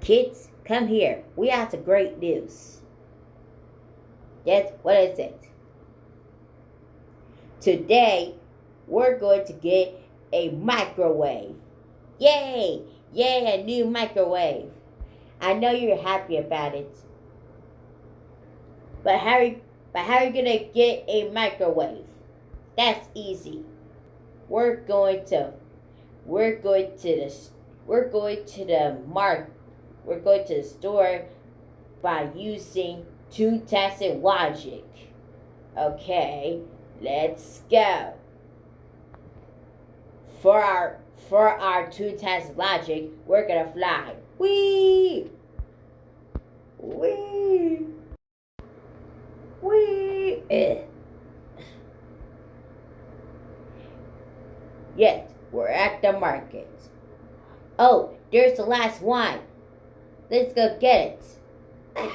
Kids, come here. We have some great news. Yes, what is it? Today, we're going to get a microwave. Yay! Yay, a new microwave. I know you're happy about it. But how are you gonna get a microwave? That's easy. We're going to the store by using two-tested logic. Okay, let's go. For our two-tested logic, we're gonna fly. Whee! Whee! Whee! Yes, we're at the market. Oh, there's the last one. Let's go get it.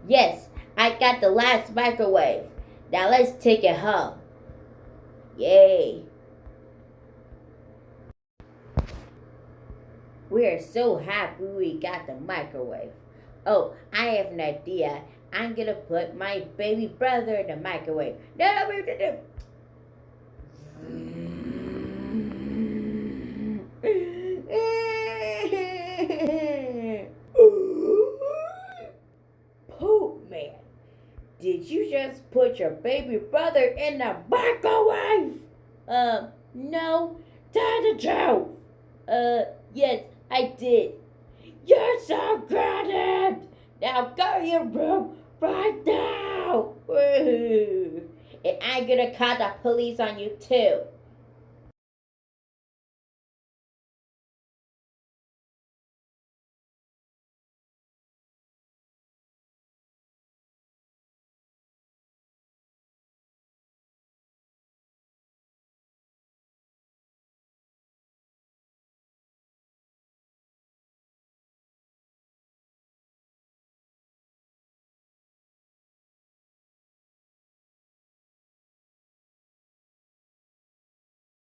Yes, I got the last microwave. Now let's take it home. Yay. We are so happy we got the microwave. Oh, I have an idea. I'm gonna put my baby brother in the microwave. No. Poop man, did you just put your baby brother in the microwave? No. Tell the truth. Yes, I did. You're so grounded. Now go to your room right now. And I'm gonna call the police on you too.